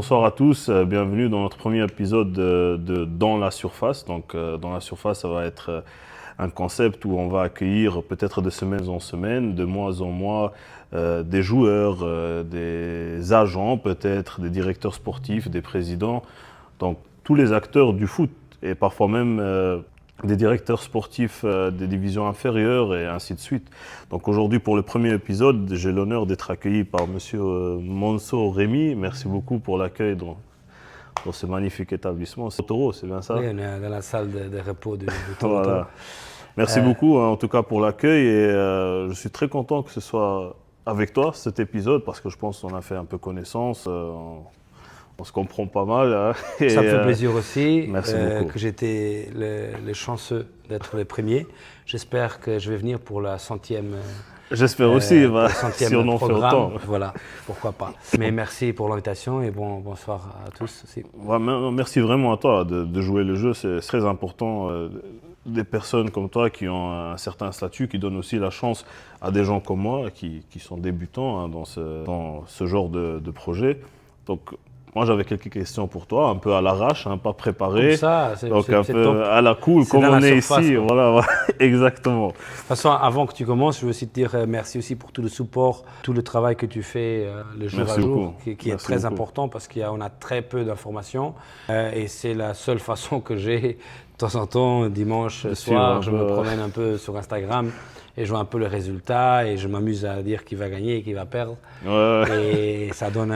bonsoir à tous, bienvenue dans notre premier épisode de Dans la surface. Donc Dans la surface, ça va être un concept où on va accueillir peut-être de semaine en semaine, de mois en mois, des joueurs, des agents peut-être, des directeurs sportifs, des présidents, donc tous les acteurs du foot et parfois même des directeurs sportifs des divisions inférieures et ainsi de suite. Donc aujourd'hui, pour le premier épisode, j'ai l'honneur d'être accueilli par Monsieur Mansour Rémy. Merci beaucoup pour l'accueil dans ce magnifique établissement. C'est Toro, c'est bien ça? Oui, on est dans la salle de repos de Toro. Voilà. Merci beaucoup en tout cas pour l'accueil et je suis très content que ce soit avec toi cet épisode parce que je pense qu'on a fait un peu connaissance. On se comprend pas mal. Hein, ça me fait plaisir aussi beaucoup. que j'étais le chanceux d'être le premier. J'espère que je vais venir pour la 100e. J'espère aussi, si on en fait autant. Voilà, pourquoi pas. Mais merci pour l'invitation et bonsoir à tous aussi. Ouais, merci vraiment à toi de jouer le jeu, c'est très important. Des personnes comme toi qui ont un certain statut, qui donnent aussi la chance à des gens comme moi qui sont débutants hein, dans ce genre de projet. Donc, moi, j'avais quelques questions pour toi, un peu à l'arrache, hein, pas préparées. Comme ça, donc un peu top. À la cool, comme on est ici. Voilà, exactement. De toute façon, avant que tu commences, je veux aussi te dire merci aussi pour tout le support, tout le travail que tu fais le jour à jour, qui est très important parce qu'on a très peu d'informations et c'est la seule façon que j'ai de temps en temps, dimanche soir, je me promène un peu sur Instagram. Et je vois un peu les résultats et je m'amuse à dire qui va gagner et qui va perdre. Et ça donne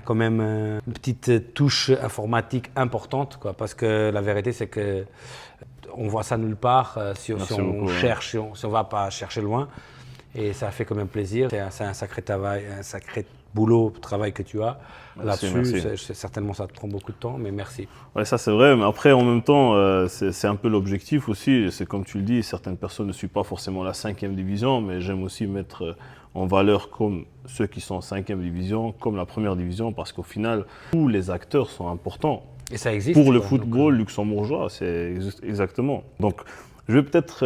quand même une petite touche informatique importante, quoi, parce que la vérité, c'est que on voit ça nulle part si on cherche, si on ne va pas chercher loin. Et ça fait quand même plaisir. C'est un sacré travail, un sacré travail que tu as là-dessus. Certainement, ça te prend beaucoup de temps, mais merci. Oui, ça c'est vrai, mais après, en même temps, c'est un peu l'objectif aussi. C'est comme tu le dis, certaines personnes ne suivent pas forcément la 5e division, mais j'aime aussi mettre en valeur comme ceux qui sont en 5e division, comme la 1re division, parce qu'au final, tous les acteurs sont importants. Et ça existe. Pour le football luxembourgeois, c'est exactement. Donc, je vais peut-être,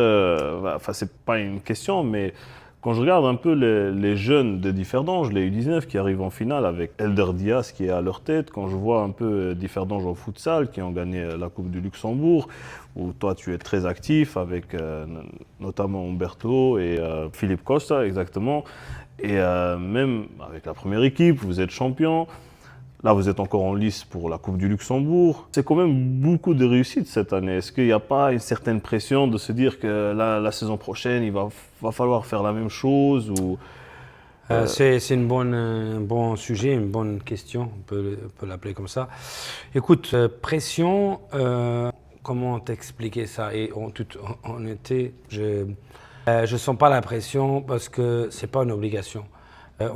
c'est pas une question, mais quand je regarde un peu les jeunes de Differdange, les U19 qui arrivent en finale avec Elder Diaz qui est à leur tête, quand je vois un peu Differdange au futsal qui ont gagné la Coupe du Luxembourg, où toi tu es très actif avec notamment Umberto et Philippe Costa exactement, et même avec la première équipe, vous êtes champion. Là, vous êtes encore en lice pour la Coupe du Luxembourg. C'est quand même beaucoup de réussite cette année. Est-ce qu'il n'y a pas une certaine pression de se dire que la saison prochaine, il va falloir faire la même chose ou... C'est un bon sujet, une bonne question, on peut l'appeler comme ça. Écoute, pression, comment t'expliquer ça? Et en toute honnêteté, je ne sens pas la pression parce que ce n'est pas une obligation. Ce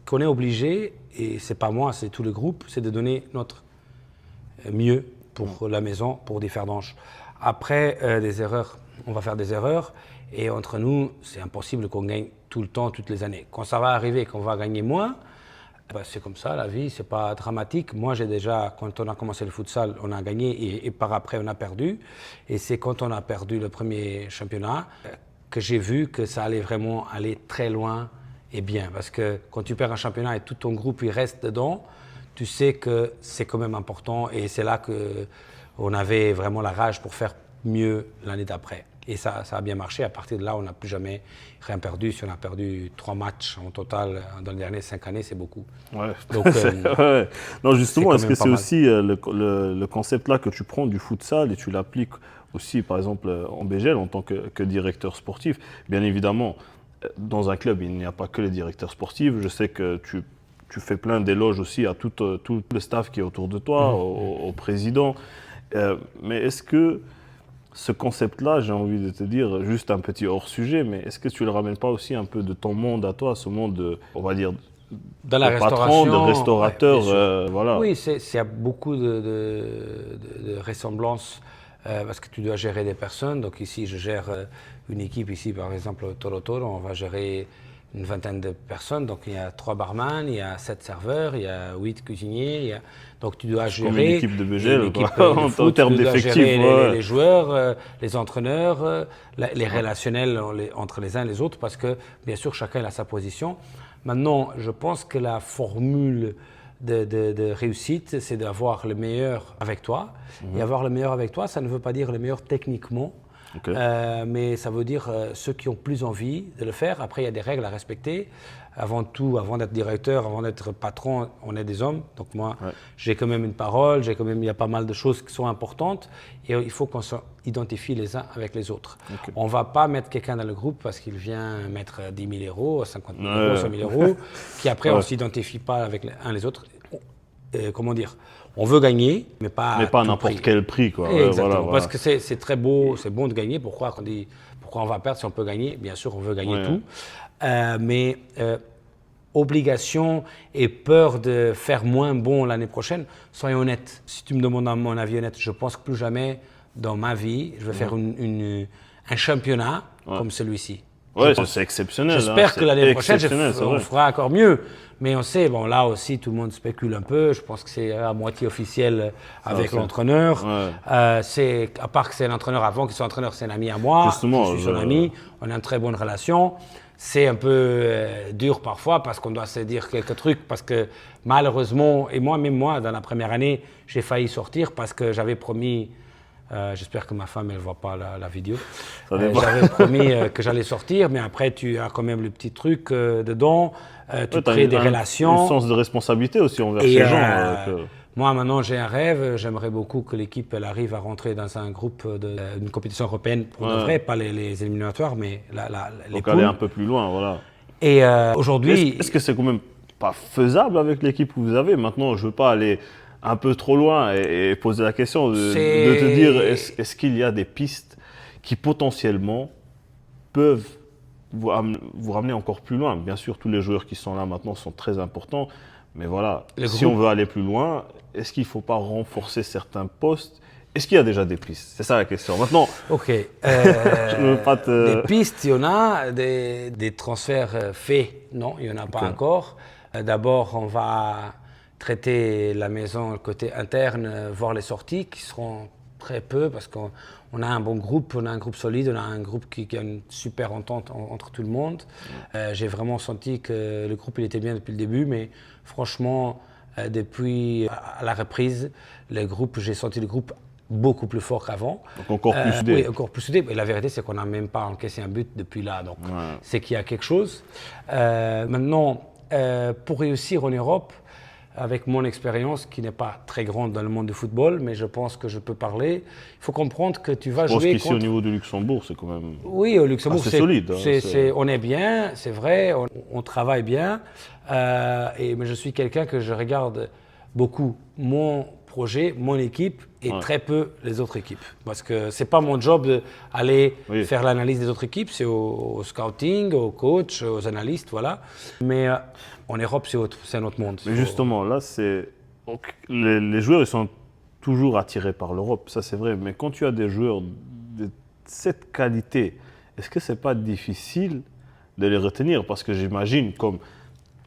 qu'on est obligé, et ce n'est pas moi, c'est tout le groupe, c'est de donner notre mieux pour la maison, pour Differdange. Après, des erreurs, on va faire des erreurs, et entre nous, c'est impossible qu'on gagne tout le temps, toutes les années. Quand ça va arriver, qu'on va gagner moins, c'est comme ça, la vie, c'est pas dramatique. Moi, quand on a commencé le futsal, on a gagné, et par après, on a perdu. Et c'est quand on a perdu le premier championnat que j'ai vu que ça allait vraiment aller très loin. Et bien, parce que quand tu perds un championnat et tout ton groupe il reste dedans, tu sais que c'est quand même important et c'est là qu'on avait vraiment la rage pour faire mieux l'année d'après. Et ça a bien marché. À partir de là, on n'a plus jamais rien perdu. Si on a perdu 3 matchs en total dans les dernières 5 années, c'est beaucoup. Ouais. Donc, ouais. Non, justement, est-ce que c'est aussi le concept-là que tu prends du futsal et tu l'appliques aussi, par exemple, en BGL en tant que directeur sportif? Bien évidemment, dans un club, il n'y a pas que les directeurs sportifs. Je sais que tu fais plein d'éloges aussi à tout le staff qui est autour de toi, au président. Mais est-ce que ce concept-là, j'ai envie de te dire, juste un petit hors-sujet, mais est-ce que tu ne le ramènes pas aussi un peu de ton monde à toi, ce monde de, on va dire, de la patron, de restaurateur, voilà. Oui, il y a beaucoup de ressemblances parce que tu dois gérer des personnes. Donc ici, je gère une équipe, ici par exemple au Toro Toro, on va gérer une vingtaine de personnes. Donc il y a 3 barman, il y a 7 serveurs, il y a 8 cuisiniers. Donc tu dois gérer comme une équipe de BGL, en termes d'effectifs. Les joueurs, les entraîneurs, les relationnels entre les uns et les autres, parce que bien sûr chacun a sa position. Maintenant, je pense que la formule de réussite, c'est d'avoir le meilleur avec toi. Et avoir le meilleur avec toi, ça ne veut pas dire le meilleur techniquement, mais ça veut dire ceux qui ont plus envie de le faire. Après, il y a des règles à respecter. Avant tout, avant d'être directeur, avant d'être patron, on est des hommes. Donc moi, j'ai quand même une parole, il y a pas mal de choses qui sont importantes et il faut qu'on s'identifie les uns avec les autres. On ne va pas mettre quelqu'un dans le groupe parce qu'il vient mettre 10 000 euros, 50 000 euros, 100 000 euros, qui après on ne s'identifie pas avec les uns les autres. Comment dire ? On veut gagner, mais pas à n'importe quel prix, quoi. Exactement, parce que c'est très beau, c'est bon de gagner. Pourquoi on va perdre si on peut gagner ? Bien sûr, on veut gagner tout. Mais obligation et peur de faire moins bon l'année prochaine, soyons honnêtes. Si tu me demandes mon avis honnête, je pense que plus jamais dans ma vie, je vais faire un championnat comme celui-ci. Oui, c'est exceptionnel. J'espère que l'année prochaine, on fera encore mieux. Mais on sait, là aussi, tout le monde spécule un peu. Je pense que c'est à moitié officiel avec l'entraîneur. À part que c'est l'entraîneur avant qu'il soit entraîneur, c'est un ami à moi. Justement, je suis son ami. On a une très bonne relation. C'est un peu dur parfois parce qu'on doit se dire quelques trucs. Parce que malheureusement, et même moi, dans la première année, j'ai failli sortir parce que j'avais promis. J'espère que ma femme elle voit pas la vidéo. J'avais promis que j'allais sortir, mais après tu as quand même le petit truc dedans. Tu crées des relations. Un sens de responsabilité aussi envers ces gens. Moi maintenant j'ai un rêve. J'aimerais beaucoup que l'équipe elle arrive à rentrer dans un groupe d'une compétition européenne pour de vrai, pas les éliminatoires, mais les donc poules. aller un peu plus loin, voilà. Et aujourd'hui, est-ce que c'est quand même pas faisable avec l'équipe que vous avez maintenant? Je veux pas aller un peu trop loin et poser la question de te dire est-ce qu'il y a des pistes qui potentiellement peuvent vous ramener encore plus loin. Bien sûr, tous les joueurs qui sont là maintenant sont très importants, mais voilà, si on veut aller plus loin, est-ce qu'il ne faut pas renforcer certains postes? Est-ce qu'il y a déjà des pistes? C'est ça la question. Maintenant, je veux pas des pistes, il y en a, des transferts faits, non, il n'y en a pas encore. D'abord, on va traiter la maison, le côté interne, voir les sorties qui seront très peu parce qu'on a un bon groupe, on a un groupe solide, on a un groupe qui a une super entente entre tout le monde. J'ai vraiment senti que le groupe il était bien depuis le début, mais franchement, depuis à la reprise, j'ai senti le groupe beaucoup plus fort qu'avant. Donc encore plus soudé. Oui, encore plus soudé. Et la vérité, c'est qu'on n'a même pas encaissé un but depuis là. Donc c'est qu'il y a quelque chose. Maintenant, pour réussir en Europe, avec mon expérience qui n'est pas très grande dans le monde du football, mais je pense que je peux parler. Il faut comprendre que tu vas jouer contre... Je pense qu'ici, au niveau du Luxembourg, c'est quand même... Oui, au Luxembourg, c'est solide. On est bien, c'est vrai, on travaille bien. Mais je suis quelqu'un que je regarde beaucoup mon projet, mon équipe et très peu les autres équipes. Parce que ce n'est pas mon job d'aller faire l'analyse des autres équipes, c'est au scouting, aux coachs, aux analystes, voilà. Mais en Europe, c'est un autre monde. Mais justement, là, les joueurs, ils sont toujours attirés par l'Europe, ça c'est vrai. Mais quand tu as des joueurs de cette qualité, est-ce que ce n'est pas difficile de les retenir? Parce que j'imagine, comme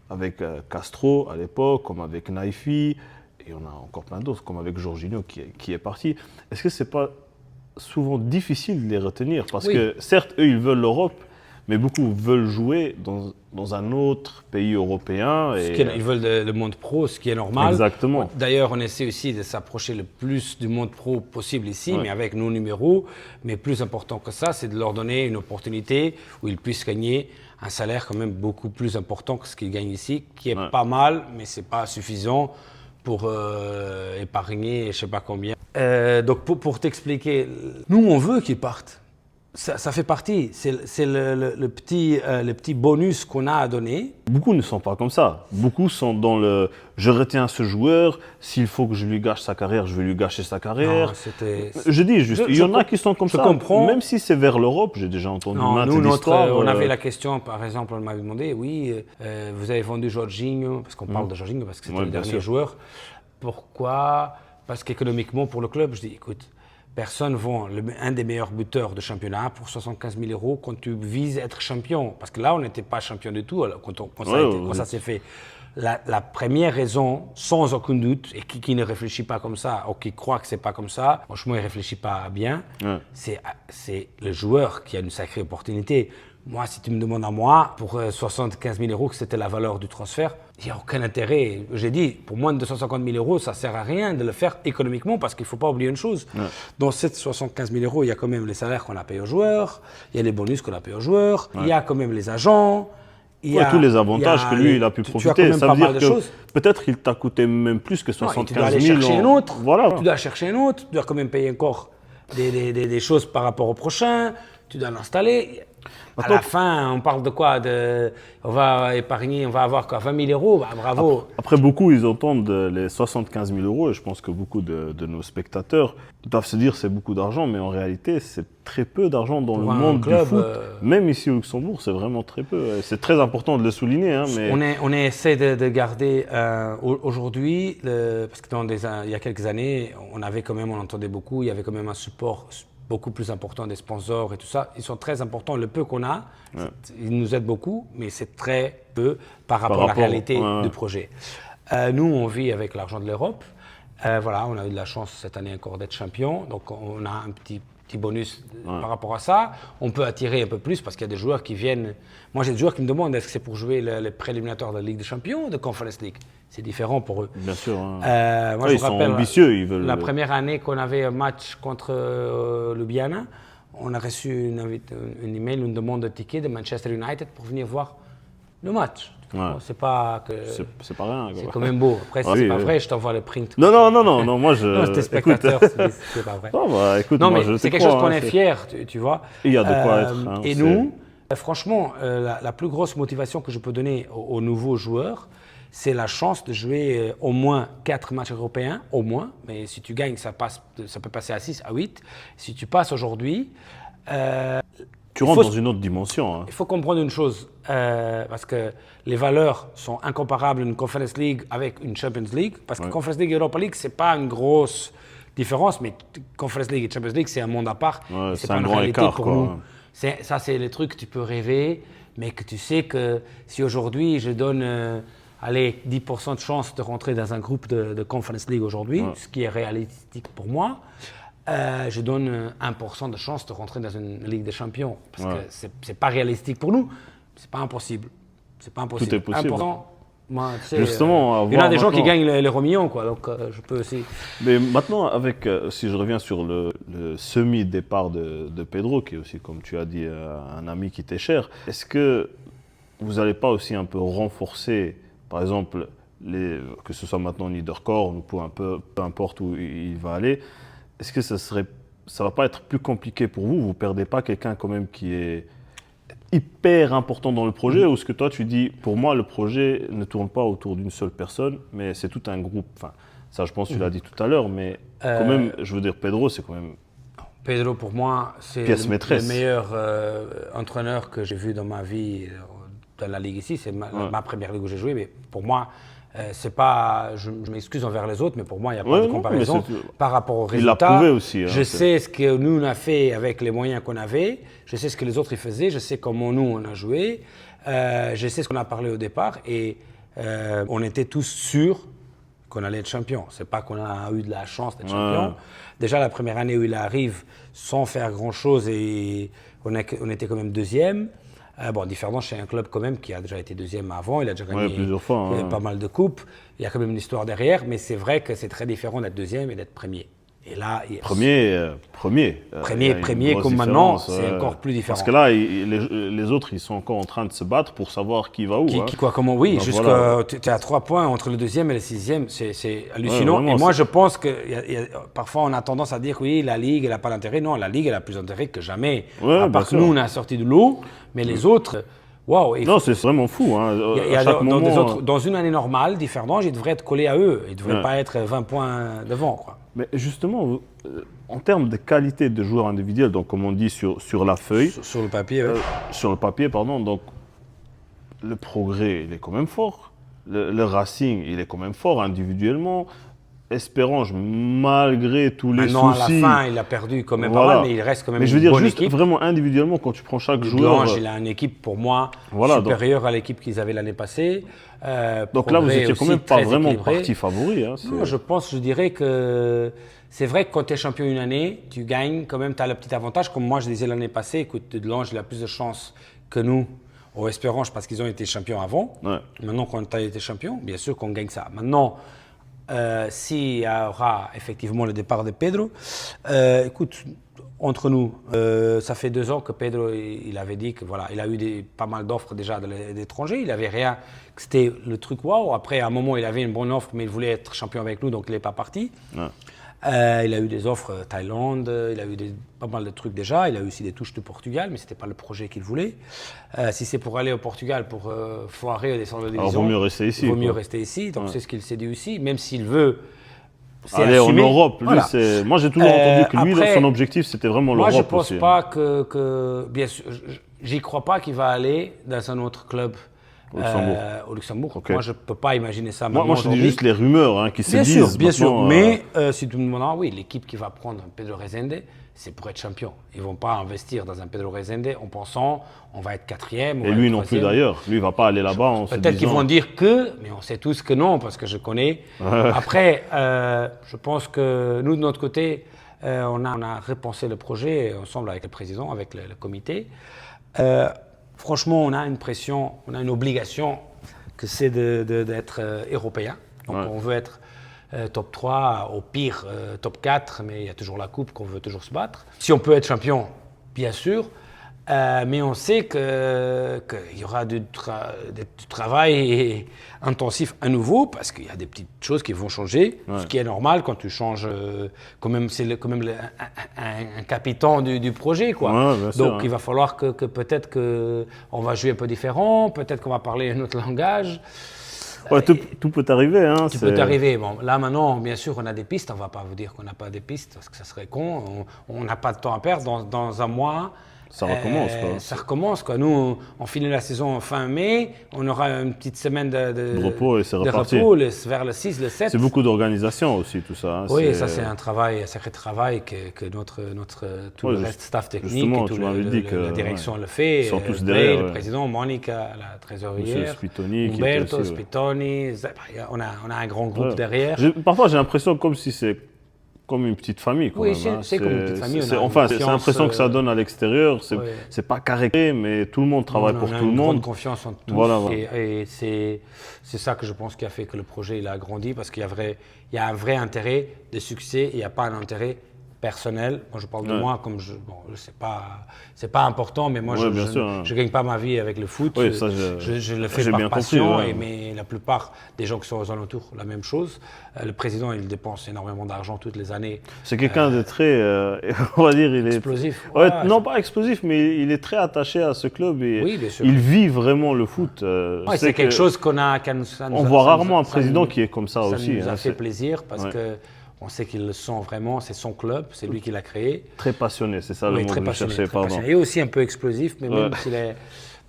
avec Castro à l'époque, comme avec Naifi, et on a encore plein d'autres, comme avec Jorginho qui est parti. Est-ce que ce n'est pas souvent difficile de les retenir? Parce que certes, eux, ils veulent l'Europe, mais beaucoup veulent jouer dans un autre pays européen. Ils veulent le monde pro, ce qui est normal. Exactement. D'ailleurs, on essaie aussi de s'approcher le plus du monde pro possible ici, mais avec nos numéros. Mais plus important que ça, c'est de leur donner une opportunité où ils puissent gagner un salaire quand même beaucoup plus important que ce qu'ils gagnent ici, qui est pas mal, mais ce n'est pas suffisant pour épargner je ne sais pas combien. Donc pour t'expliquer, nous on veut qu'ils partent. Ça fait partie, c'est le petit bonus qu'on a à donner. Beaucoup ne sont pas comme ça. Beaucoup sont dans le « je retiens ce joueur, s'il faut que je lui gâche sa carrière, je vais lui gâcher sa carrière ». Je dis juste, il y en a qui sont comme ça. Comprends. Même si c'est vers l'Europe, j'ai déjà entendu maintes histoires. On avait la question, par exemple, on m'avait demandé, vous avez vendu Jorginho, parce qu'on parle de Jorginho, parce que c'était le dernier joueur. Pourquoi? Parce qu'économiquement, pour le club, je dis, écoute, personne ne vend un des meilleurs buteurs de championnat pour 75 000 € quand tu vises être champion. Parce que là, on n'était pas champion du tout quand ça s'est fait. La première raison, sans aucun doute, et qui ne réfléchit pas comme ça, ou qui croit que ce n'est pas comme ça, franchement, il ne réfléchit pas bien, c'est le joueur qui a une sacrée opportunité. Moi, si tu me demandes à moi, pour 75 000 euros, que c'était la valeur du transfert, il n'y a aucun intérêt. J'ai dit, pour moins de 250 000 euros, ça ne sert à rien de le faire économiquement parce qu'il ne faut pas oublier une chose. Ouais. Dans ces 75 000 euros, il y a quand même les salaires qu'on a payés aux joueurs, il y a les bonus qu'on a payés aux joueurs, il y a quand même les agents. Il y a tous les avantages que lui, il a pu profiter. Ça veut dire que peut-être qu'il t'a coûté même plus que 75 000. Tu dois aller chercher un autre. Voilà. Tu dois chercher un autre. Tu dois quand même payer encore des choses par rapport au prochain. Tu dois l'installer. À la fin, on parle de quoi? On va épargner, on va avoir quoi? 20 000 euros, bah, bravo. Après, beaucoup, ils entendent les 75 000 euros, et je pense que beaucoup de nos spectateurs doivent se dire que c'est beaucoup d'argent, mais en réalité, c'est très peu d'argent dans le monde du foot. Même ici au Luxembourg, c'est vraiment très peu. C'est très important de le souligner. Hein, mais... On essaie de garder aujourd'hui, parce que il y a quelques années, on entendait beaucoup, il y avait quand même un support beaucoup plus important des sponsors et tout ça. Ils sont très importants. Le peu qu'on a, ils nous aident beaucoup, mais c'est très peu par rapport à la réalité du projet. Nous, on vit avec l'argent de l'Europe. Voilà, on a eu de la chance cette année encore d'être champion. Donc, on a un petit bonus par rapport à ça. On peut attirer un peu plus parce qu'il y a des joueurs qui viennent... Moi, j'ai des joueurs qui me demandent est-ce que c'est pour jouer les préliminatoires de la Ligue des Champions ou de Conference League. C'est différent pour eux. Bien sûr. Moi, ils sont ambitieux. Ils veulent... La première année qu'on avait un match contre Ljubljana, on a reçu une email, une demande de ticket de Manchester United pour venir voir le match. Ouais. C'est pas que... C'est pas rien. C'est quand même beau. Après, c'est pas vrai, je t'envoie le print. Non, moi je... Non, c'était spectateur, c'est pas vrai. Écoute, non, mais moi, c'est quelque chose qu'on est fier, tu vois. Il y a de quoi être. Hein, et nous, franchement, la plus grosse motivation que je peux donner aux nouveaux joueurs, c'est la chance de jouer au moins 4 matchs européens, au moins. Mais si tu gagnes, ça peut passer à 6, à 8. Si tu passes aujourd'hui... tu rentres dans une autre dimension. Hein. Il faut comprendre une chose, parce que les valeurs sont incomparables une Conference League avec une Champions League. Parce que Conference League et Europa League, ce n'est pas une grosse différence, mais Conference League et Champions League, c'est un monde à part. C'est pas un grand écart pour nous. Ça, c'est les trucs que tu peux rêver, mais que tu sais que si aujourd'hui je donne 10% de chance de rentrer dans un groupe de Conference League aujourd'hui, ce qui est réalistique pour moi, je donne 1% de chance de rentrer dans une Ligue des Champions. Parce que c'est pas réalistique pour nous, c'est pas impossible. C'est pas impossible. Tout est possible. 1%, moi, tu sais, justement, il y en a des gens qui gagnent les Romillons, quoi, donc je peux aussi. Mais maintenant, si je reviens sur le semi-départ de Pedro, qui est aussi, comme tu as dit, un ami qui t'est cher, est-ce que vous n'allez pas aussi un peu renforcer, par exemple, que ce soit maintenant Niederkorn ou peu importe où il va aller, est-ce que ça va pas être plus compliqué pour vous? Vous perdez pas quelqu'un quand même qui est hyper important dans le projet, ou est-ce que toi tu dis, pour moi le projet ne tourne pas autour d'une seule personne, mais c'est tout un groupe. Enfin, ça je pense que tu l'as dit tout à l'heure, mais quand même, je veux dire, Pedro c'est quand même... Pedro pour moi c'est le meilleur entraîneur que j'ai vu dans ma vie dans la ligue ici. C'est ma première ligue où j'ai joué, mais pour moi c'est pas, je m'excuse envers les autres, mais pour moi, il n'y a pas de comparaison par rapport aux résultats. Il l'a prouvé aussi. Je sais ce que nous, on a fait avec les moyens qu'on avait. Je sais ce que les autres y faisaient. Je sais comment nous, on a joué. Je sais ce qu'on a parlé au départ. Et on était tous sûrs qu'on allait être champion. Ce n'est pas qu'on a eu de la chance d'être champion. Déjà, la première année où il arrive, sans faire grand-chose, et on était quand même deuxième. Different, c'est un club quand même qui a déjà été deuxième avant, il a déjà gagné plusieurs fois, pas mal de coupes. Il y a quand même une histoire derrière, mais c'est vrai que c'est très différent d'être deuxième et d'être premier. Et là, premier comme maintenant, c'est encore plus différent. Parce que là, les autres, ils sont encore en train de se battre pour savoir qui va où. Comment, oui, jusqu'à tu es à 3 points entre le deuxième et le sixième, c'est hallucinant. Et moi, je pense que parfois, on a tendance à dire oui, la Ligue, elle n'a pas d'intérêt. Non, la Ligue, elle a plus d'intérêt que jamais. À part que nous, on a sorti de l'eau, mais les autres... Wow, non, c'est vraiment fou. Hein. Dans une année normale, Differdange, il devrait être collé à eux. Il ne devrait pas être 20 points devant, quoi. Mais justement, en termes de qualité de joueur individuel, donc comme on dit sur la feuille... Sur le papier, oui. Sur le papier, pardon. Donc, le progrès, il est quand même fort. Le Racing, il est quand même fort individuellement. Espérange, malgré tous les soucis... à la fin, il a perdu quand même pas mal, mais il reste quand même une bonne équipe. Mais je veux dire, juste vraiment individuellement, quand tu prends chaque joueur... Blanche, il a une équipe, pour moi, supérieure à l'équipe qu'ils avaient l'année passée. Donc là, vous n'étiez quand même pas vraiment parti favori. Hein, non, je dirais que c'est vrai que quand tu es champion une année, tu gagnes quand même, tu as le petit avantage. Comme moi, je disais l'année passée, écoute, Delange, il a plus de chance que nous au Espérange parce qu'ils ont été champions avant. Ouais. Maintenant, quand tu as été champion, bien sûr qu'on gagne ça. Maintenant, s'il y aura effectivement le départ de Pedro, écoute, entre nous, ça fait 2 ans que Pedro, il avait dit que voilà, il a eu pas mal d'offres déjà de l'étranger. Il n'avait rien, que c'était le truc waouh. Après, à un moment, il avait une bonne offre, mais il voulait être champion avec nous, donc il n'est pas parti. Ouais. Il a eu des offres Thaïlande, il a eu pas mal de trucs déjà. Il a eu aussi des touches de Portugal, mais ce n'était pas le projet qu'il voulait. Si c'est pour aller au Portugal, pour foirer et descendre de division, Alors, vaut mieux rester ici. il vaut mieux rester ici. Donc, c'est ce qu'il s'est dit aussi, même s'il veut. Aller assumé. en Europe, lui, Voilà. moi j'ai toujours entendu que lui, après, son objectif c'était vraiment l'Europe. Moi, je pense aussi, pas que bien sûr, j'y crois pas qu'il va aller dans un autre club au Luxembourg. Okay. Moi, je peux pas imaginer ça. Moi je dis juste les rumeurs qui se bien disent. Sûr, bien sûr. maintenant, Mais si tu me demandes, oui, l'équipe qui va prendre un Pedro Rezende, c'est pour être champion. Ils vont pas investir dans un Pedro Rezende en pensant on va être 4e. Et lui non plus d'ailleurs. Lui, il va pas aller là-bas en se disant. Peut-être qu'ils vont dire que, mais on sait tous que non, parce que je connais. Après, je pense que nous, de notre côté, on a repensé le projet ensemble avec le président, avec le comité. Franchement, on a une pression, on a une obligation que c'est d'être européen. Donc, on veut être top 3, au pire top 4, mais il y a toujours la coupe qu'on veut toujours se battre. Si on peut être champion, bien sûr, mais on sait qu'il y aura du travail intensif à nouveau parce qu'il y a des petites choses qui vont changer, ce qui est normal quand tu changes. Quand même, c'est quand même un capitaine du projet, quoi. Ouais, sûr, donc il va falloir que peut-être qu'on va jouer un peu différent, peut-être qu'on va parler un autre langage. Ouais, tout peut arriver. Hein, tout peut arriver. Bon, là maintenant, bien sûr, on a des pistes. On ne va pas vous dire qu'on n'a pas des pistes parce que ça serait con. On n'a pas de temps à perdre. Dans un mois, ça recommence. Ça recommence. Quoi. Nous, on finit la saison fin mai. On aura une petite semaine de repos et c'est reparti. Repos, vers le 6, le 7. C'est beaucoup d'organisation aussi, tout ça. Hein. Oui, ça c'est un sacré travail que tout le reste staff technique et tout la direction le fait. Ils sont tous derrière. Le président, Monica, la trésorière, Monsieur Spitoni, Umberto, Spitoni. On a un grand groupe derrière. Parfois, j'ai l'impression comme si c'est comme une petite famille. Oui, c'est comme une petite famille. C'est l'impression que ça donne à l'extérieur. C'est pas carré, mais tout le monde travaille pour tout le monde. On a une grande confiance en tous. Voilà. Et c'est ça que je pense qui a fait que le projet il a grandi, parce qu'il y a un vrai intérêt de succès, il n'y a pas un intérêt personnel. Moi, je parle de moi comme c'est pas important, mais moi, je gagne pas ma vie avec le foot. Oui, ça, je le fais par passion, mais la plupart des gens qui sont aux alentours, la même chose. Le président, il dépense énormément d'argent toutes les années. C'est quelqu'un de très, on va dire, il est explosif. Non, pas explosif, mais il est très attaché à ce club et oui, bien sûr. il vit vraiment le foot. C'est quelque chose qu'on a. On voit rarement un président qui est comme ça aussi. Ça nous a fait plaisir parce que. On sait qu'il le sent vraiment, c'est son club, c'est lui qui l'a créé. Très passionné, c'est ça le mot que je cherchais, pardon. Et aussi un peu explosif, mais même s'il est...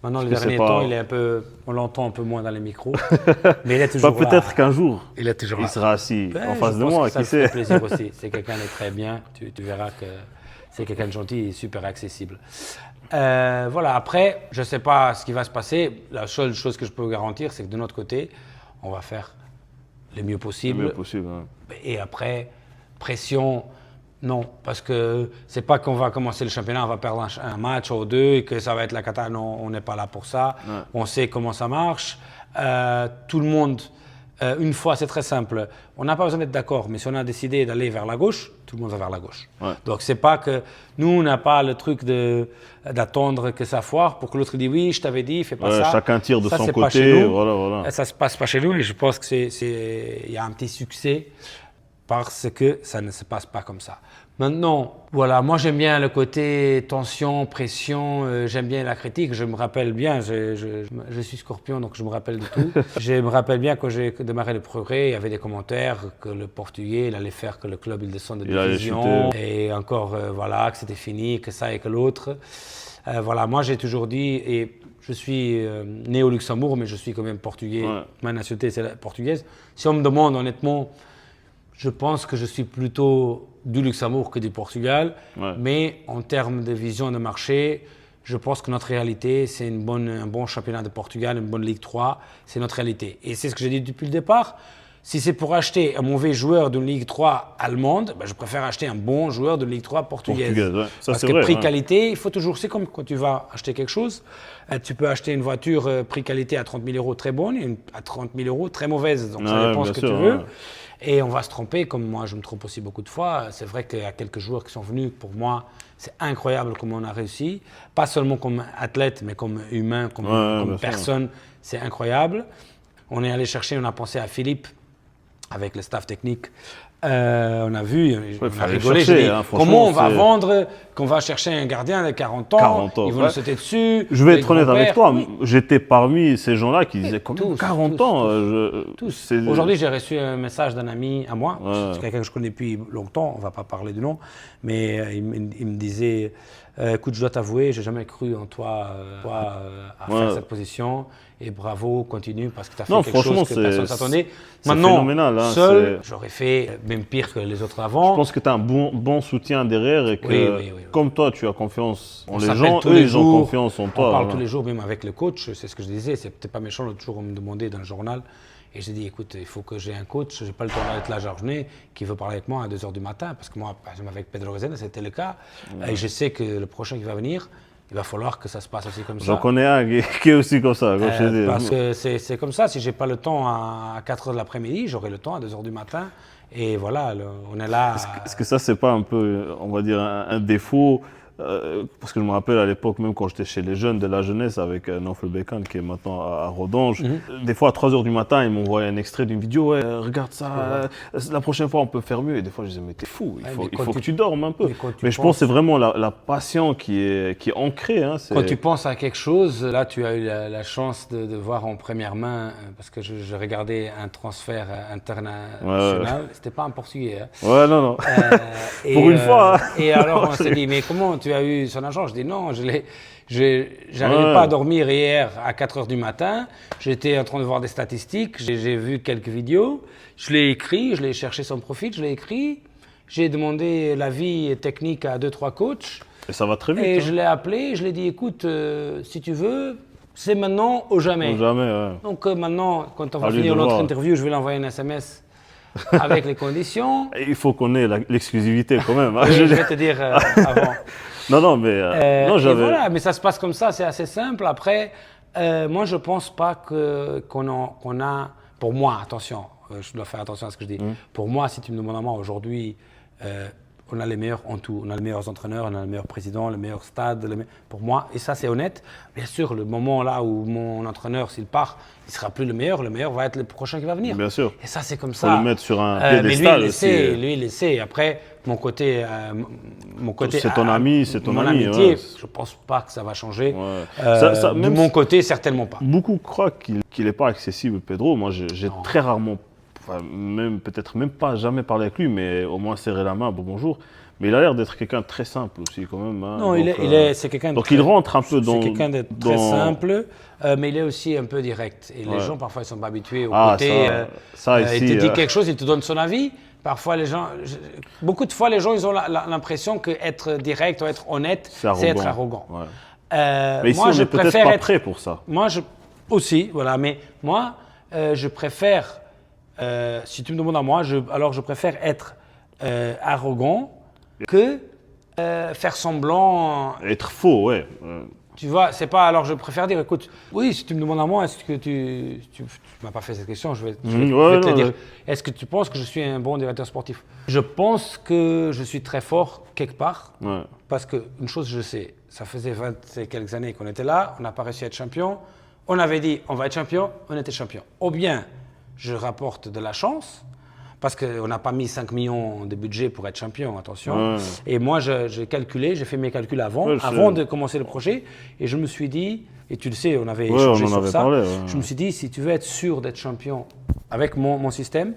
Maintenant, les derniers temps, il est un peu... On l'entend un peu moins dans les micros, mais il est toujours là. Peut-être qu'un jour, il sera assis en face de moi, qui sait. Ça fait plaisir aussi, c'est quelqu'un de très bien, tu verras que c'est quelqu'un de gentil et super accessible. Voilà, après, je ne sais pas ce qui va se passer. La seule chose que je peux vous garantir, c'est que de notre côté, on va faire le mieux possible. Le mieux possible, hein. Et après, pression, non. Parce que c'est pas qu'on va commencer le championnat, on va perdre un match ou deux et que ça va être la cata. Non, on n'est pas là pour ça. Ouais. On sait comment ça marche. Tout le monde, une fois, c'est très simple. On n'a pas besoin d'être d'accord, mais si on a décidé d'aller vers la gauche, tout le monde va vers la gauche. Ouais. Donc, c'est pas que nous, on n'a pas le truc d'attendre que ça foire pour que l'autre dise oui, je t'avais dit, fais pas ça. Chacun tire de ça, son côté. Pas chez nous. Voilà. Ça se passe pas chez nous et je pense que il y a un petit succès parce que ça ne se passe pas comme ça. Maintenant, voilà, moi j'aime bien le côté tension, pression, j'aime bien la critique, je me rappelle bien, je suis Scorpion donc je me rappelle de tout. Je me rappelle bien quand j'ai démarré le progrès, il y avait des commentaires que le Portugais il allait faire que le club il descend de division et encore voilà, que c'était fini, que ça et que l'autre. Voilà, moi j'ai toujours dit, et je suis né au Luxembourg mais je suis quand même portugais, ma nationalité c'est la portugaise. Si on me demande honnêtement, je pense que je suis plutôt du Luxembourg que du Portugal, mais en termes de vision de marché, je pense que notre réalité, c'est un bon championnat de Portugal, une bonne Ligue 3, c'est notre réalité. Et c'est ce que j'ai dit depuis le départ. Si c'est pour acheter un mauvais joueur d'une Ligue 3 allemande, je préfère acheter un bon joueur de Ligue 3 portugaise. Ouais. Ça, Parce c'est que vrai, prix-qualité, il faut toujours... C'est comme quand tu vas acheter quelque chose. Tu peux acheter une voiture prix-qualité à 30 000 euros très bonne et à 30 000 euros très mauvaise. Donc ça dépend ce que tu veux. Et on va se tromper, comme moi je me trompe aussi beaucoup de fois. C'est vrai qu'il y a quelques joueurs qui sont venus, pour moi, c'est incroyable comment on a réussi. Pas seulement comme athlète, mais comme humain, comme personne. C'est incroyable. On est allé chercher, on a pensé à Philippe, avec le staff technique. On a vu, on a rigolé. J'ai dit, comment on va vendre, qu'on va chercher un gardien de 40 ans, ils vont nous sauter dessus. Je vais être honnête avec toi, j'étais parmi ces gens-là qui disaient comment 40 ans tous. Aujourd'hui, j'ai reçu un message d'un ami à moi, c'est quelqu'un que je connais depuis longtemps, on ne va pas parler du nom, mais il me disait, écoute, je dois t'avouer, j'ai jamais cru en toi à faire cette position. Et bravo, continue, parce que tu as fait quelque chose que personne ne s'attendait. Maintenant, phénoménal, seul, j'aurais fait même pire que les autres avant. Je pense que tu as un bon soutien derrière et que, comme toi, tu as confiance en les gens, eux, ils ont confiance en toi. On parle tous les jours, même avec le coach, c'est ce que je disais, c'est peut-être pas méchant, l'autre jour, on me demandait dans le journal, et j'ai dit, écoute, il faut que j'ai un coach, je n'ai pas le temps d'être la journée, qui veut parler avec moi à 2h du matin, parce que moi, par exemple, avec Pedro Rezende, c'était le cas, et je sais que le prochain qui va venir, il va falloir que ça se passe aussi comme ça. J'en connais un qui est aussi comme ça. Comme je dis. Parce que c'est comme ça. Si je n'ai pas le temps à 4h de l'après-midi, j'aurai le temps à 2h du matin. Et voilà, on est là. Est-ce que ça, c'est pas un peu, on va dire, un défaut parce que je me rappelle à l'époque, même quand j'étais chez les jeunes de la jeunesse avec Naufel Bekan qui est maintenant à Rodange, des fois à 3h du matin, ils m'envoyaient un extrait d'une vidéo, regarde ça, la prochaine fois on peut faire mieux. Et des fois je disais, mais t'es fou, il faut que tu dormes un peu. Mais je pense que c'est vraiment la passion qui est ancrée. Hein, quand tu penses à quelque chose, là tu as eu la chance de voir en première main, parce que je regardais un transfert international, c'était pas un Portugais. Hein. Ouais, non. Pour une fois. Hein. Et alors on s'est dit, mais comment tu as eu son agent? Je dis non, j'arrivais pas à dormir hier à 4h du matin. J'étais en train de voir des statistiques, j'ai vu quelques vidéos. Je l'ai écrit, je l'ai cherché son profil, je l'ai écrit. J'ai demandé l'avis technique à 2-3 coachs. Et ça va très vite. Et je l'ai appelé, je lui ai dit, écoute, si tu veux, c'est maintenant ou jamais. Ou jamais, ouais. Donc maintenant, quand on va finir notre interview, je vais l'envoyer un SMS. Avec les conditions. Il faut qu'on ait l'exclusivité quand même. Oui, je vais te dire avant. Non, mais voilà, mais ça se passe comme ça, c'est assez simple. Après, moi, je pense pas qu'on a, pour moi, attention, je dois faire attention à ce que je dis. Pour moi, si tu me demandes à moi aujourd'hui, on a les meilleurs en tout. On a les meilleurs entraîneurs, on a le meilleur président, le meilleur stade. Pour moi, et ça c'est honnête, bien sûr, le moment là où mon entraîneur, s'il part, il ne sera plus le meilleur va être le prochain qui va venir. Bien sûr. Et ça c'est comme ça. Il faut le mettre sur un piédestal aussi. Lui, il le sait. Après, mon côté c'est ton ami, c'est ton ami. Amitié, je ne pense pas que ça va changer. Ouais. De mon côté, certainement pas. Beaucoup croient qu'il n'est pas accessible, Pedro. Moi, j'ai très rarement... peut-être même pas jamais parlé avec lui, mais au moins serrer la main, bonjour. Mais il a l'air d'être quelqu'un de très simple aussi, quand même. Hein. Non, c'est quelqu'un de donc il rentre un peu dans... C'est quelqu'un de très simple, mais il est aussi un peu direct. Et les gens, parfois, ils ne sont pas habitués au côté... ici, il te dit quelque chose, il te donne son avis. Parfois, beaucoup de fois, les gens, ils ont l'impression qu'être direct ou être honnête, c'est être arrogant. Ouais. Mais ici, moi, on n'est peut-être pas prêt pour ça. Moi, aussi, voilà. Mais moi, je préfère... si tu me demandes à moi, alors je préfère être arrogant que faire semblant. Être faux, ouais. Tu vois, c'est pas. Alors je préfère dire, écoute, oui, si tu me demandes à moi, est-ce que tu m'as pas fait cette question, je vais te le dire. Est-ce que tu penses que je suis un bon directeur sportif? Je pense que je suis très fort quelque part, parce qu'une chose je sais, ça faisait 20 et quelques années qu'on était là, on n'a pas réussi à être champion, on avait dit on va être champion, on était champion. Ou bien je rapporte de la chance, parce qu'on n'a pas mis 5 millions de budget pour être champion, attention. Et moi, j'ai calculé, j'ai fait mes calculs avant de commencer le projet. Et je me suis dit, et tu le sais, on avait échangé sur ça, je me suis dit, si tu veux être sûr d'être champion avec mon système,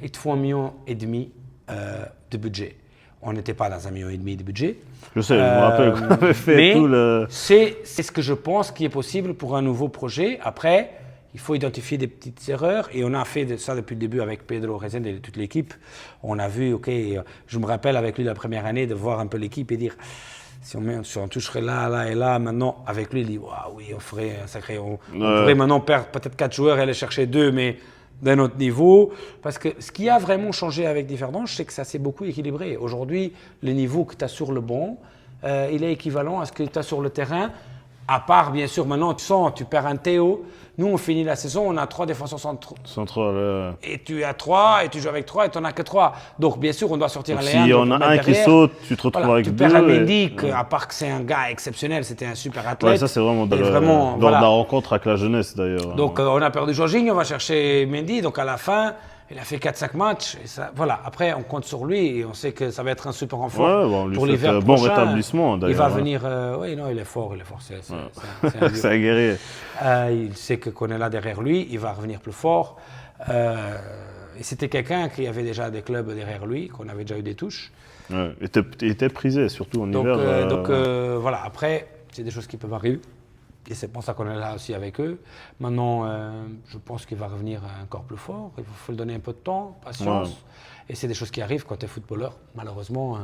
il te faut 1,5 million de budget. On n'était pas dans 1,5 million de budget. Je sais, je me rappelle qu'on avait fait tout le... C'est ce que je pense qui est possible pour un nouveau projet. Après, il faut identifier des petites erreurs et on a fait ça depuis le début avec Pedro Rezende et toute l'équipe. On a vu, je me rappelle avec lui la première année de voir un peu l'équipe et dire si on toucherait là et là, maintenant avec lui il dit waouh, oui, on ferait un sacré. On pourrait maintenant perdre peut-être 4 joueurs et aller chercher 2, mais d'un autre niveau. Parce que ce qui a vraiment changé avec Differdange, c'est que ça s'est beaucoup équilibré. Aujourd'hui, le niveau que tu as sur le banc, il est équivalent à ce que tu as sur le terrain. À part, bien sûr, maintenant, tu perds un Théo. Nous, on finit la saison, on a 3 défenseurs centraux. Et tu as 3, et tu joues avec 3, et tu n'en as que 3. Donc, bien sûr, on doit sortir donc, un Léandre. Si on a un qui saute, tu te retrouves avec 2. Tu perds un Mendy, à part que c'est un gars exceptionnel, c'était un super athlète. Ouais, ça, c'est vraiment dans la rencontre avec la jeunesse, d'ailleurs. Donc, on a perdu Jorginho, on va chercher Mendy. Donc, à la fin, il a fait 4-5 matchs. Et ça, voilà. Après, on compte sur lui et on sait que ça va être un super renfort pour l'hiver prochain. Bon rétablissement, d'ailleurs. Il va venir. Oui, non, il est fort. C'est un guerrier. Il sait qu'on est là derrière lui. Il va revenir plus fort. Et c'était quelqu'un qui avait déjà des clubs derrière lui, qu'on avait déjà eu des touches. Ouais, il était prisé, surtout en hiver. Donc, voilà. Après, c'est des choses qui peuvent arriver. Et c'est pour ça qu'on est là aussi avec eux. Maintenant, je pense qu'il va revenir encore plus fort. Il faut le donner un peu de temps, patience. Ouais. Et c'est des choses qui arrivent quand tu es footballeur. Malheureusement,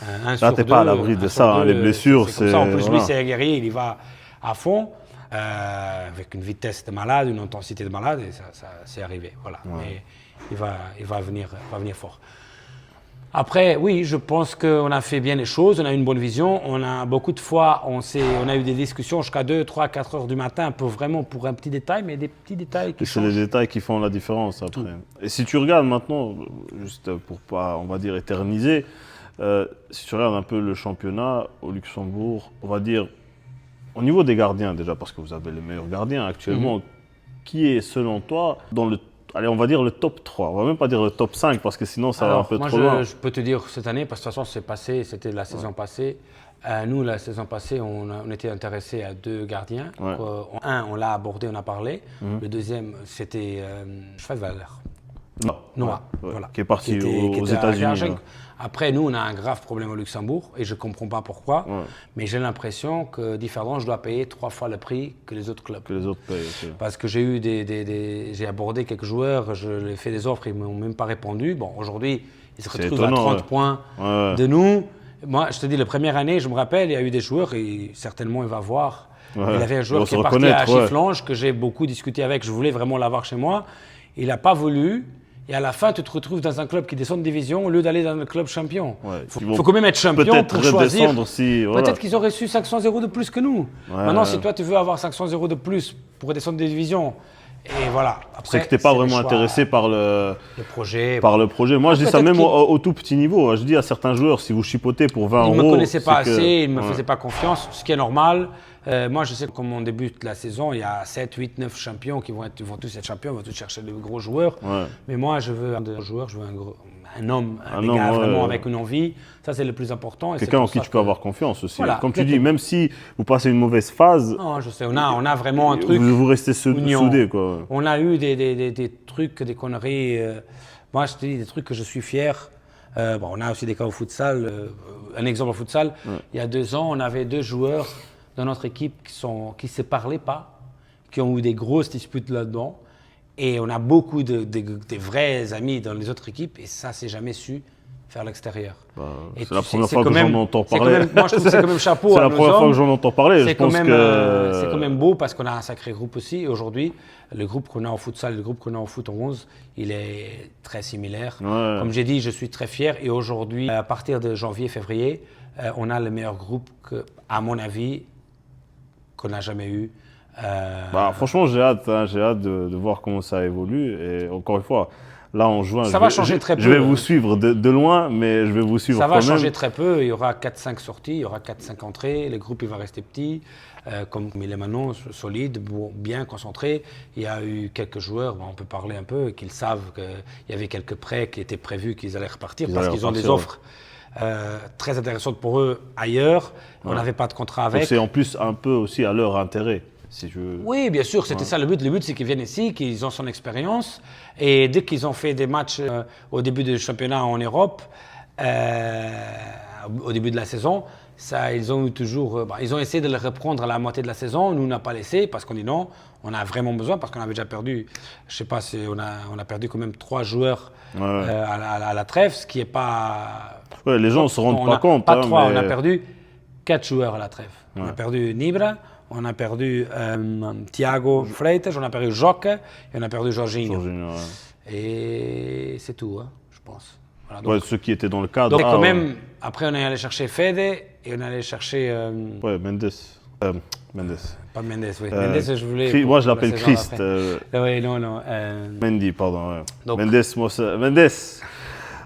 là, tu n'es pas à l'abri de ça. Les blessures, c'est comme ça. En plus, lui, c'est un guerrier. Il y va à fond, avec une vitesse de malade, une intensité de malade. Et ça c'est arrivé. Voilà. Ouais. Mais il va venir fort. Après, oui, je pense qu'on a fait bien les choses, on a une bonne vision. On a beaucoup de fois, on a eu des discussions jusqu'à 2, 3, 4 heures du matin pour un petit détail, mais des petits détails qui changent. C'est les détails qui font la différence après. Tout. Et si tu regardes maintenant, juste pour pas, on va dire, éterniser, si tu regardes un peu le championnat au Luxembourg, on va dire, au niveau des gardiens déjà, parce que vous avez les meilleurs gardiens actuellement, qui est selon toi dans le allez, on va dire le top 3. On va même pas dire le top 5 parce que sinon ça va un peu trop loin. Je peux te dire cette année, parce que de toute façon c'était la saison passée. Nous, la saison passée, on était intéressés à 2 gardiens. Ouais. Un, on l'a abordé, on a parlé. Le deuxième, c'était Schweitweiler. Noah, voilà. Qui est parti aux États-Unis. Après, nous, on a un grave problème au Luxembourg et je ne comprends pas pourquoi. Ouais. Mais j'ai l'impression que Differdange doit payer 3 fois le prix que les autres clubs. Que les autres payent, okay. Parce que j'ai abordé quelques joueurs, je leur ai fait des offres, ils ne m'ont même pas répondu. Bon, aujourd'hui, ils se retrouvent à 30 points de nous. Moi, je te dis, la première année, je me rappelle, il y a eu des joueurs, et certainement il va voir. Ouais. Il y avait un joueur qui est parti à Chifflange, que j'ai beaucoup discuté avec, je voulais vraiment l'avoir chez moi. Il n'a pas voulu. Et à la fin, tu te retrouves dans un club qui descend de division au lieu d'aller dans le club champion. Il faut quand même être champion pour choisir. Peut-être qu'ils auraient reçu 500 € de plus que nous. Maintenant, si toi, tu veux avoir 500 € de plus pour descendre de division, et voilà. C'est que tu n'es pas vraiment intéressé par le projet. Par le projet. Moi, je dis ça même au tout petit niveau. Je dis à certains joueurs, si vous chipotez pour 20 €. Ils ne me connaissaient pas assez, ils ne me faisaient pas confiance, ce qui est normal. Moi, je sais que comme on débute la saison, il y a 7, 8, 9 champions qui vont tous être champions, vont tous chercher de gros joueurs. Ouais. Mais moi, je veux un joueur, je veux un homme, un gars vraiment avec une envie. Ça, c'est le plus important. Quelqu'un en qui tu peux avoir confiance aussi. Voilà, comme tu dis, même si vous passez une mauvaise phase. Non, je sais, on a vraiment un truc. Vous restez soudés, quoi. On a eu des trucs, des conneries. Moi, je te dis des trucs que je suis fier. On a aussi des cas au futsal. Un exemple au futsal, il y a 2 ans, on avait 2 joueurs dans notre équipe qui ne se parlaient pas, qui ont eu des grosses disputes là-dedans. Et on a beaucoup de vrais amis dans les autres équipes et ça, c'est jamais su faire à l'extérieur. C'est la première fois que j'en entends parler. Moi, je trouve que c'est quand même chapeau. C'est la première fois que j'en entends parler. C'est quand même beau parce qu'on a un sacré groupe aussi. Et aujourd'hui, le groupe qu'on a au futsal et le groupe qu'on a au foot en 11, il est très similaire. Ouais. Comme j'ai dit, je suis très fier. Et aujourd'hui, à partir de janvier, février, on a le meilleur groupe, à mon avis, qu'on n'a jamais eu. Franchement, j'ai hâte de voir comment ça évolue. Et encore une fois, là en juin, ça va changer très peu. Je vais vous suivre de loin, mais je vais vous suivre quand même. Ça va changer très peu. Il y aura 4-5 sorties, il y aura 4-5 entrées. Le groupe il va rester petit, comme il est maintenant, solide, bien concentré. Il y a eu quelques joueurs, on peut parler un peu, qu'ils savent qu'il y avait quelques prêts qui étaient prévus, qu'ils allaient repartir parce qu'ils ont des offres. Très intéressantes pour eux ailleurs. On n'avait pas de contrat avec. Donc c'est en plus un peu aussi à leur intérêt. Si Oui, bien sûr, c'était ça le but. Le but, c'est qu'ils viennent ici, qu'ils ont son expérience. Et dès qu'ils ont fait des matchs au début du championnat en Europe, au début de la saison, ils ont essayé de le reprendre à la moitié de la saison. Nous, on n'a pas laissé parce qu'on dit non, on a vraiment besoin parce qu'on avait déjà perdu, je sais pas, on a perdu quand même 3 joueurs à la trêve, ce qui n'est pas... les gens ne se rendent pas compte. Pas 3, on a perdu 4 joueurs à la trêve. On a perdu Nibra, on a perdu Thiago Freitas, on a perdu Joque et on a perdu Jorginho. Et c'est tout, hein, je pense. Voilà, donc, ceux qui étaient dans le cadre. Donc quand même, après on est allé chercher Fede et on est allé chercher... Mendes. Pas Mendes, oui. Mendes, je voulais... Moi, je l'appelle Christ. Oui, non. Mendy, pardon. Ouais. Donc, Mendes.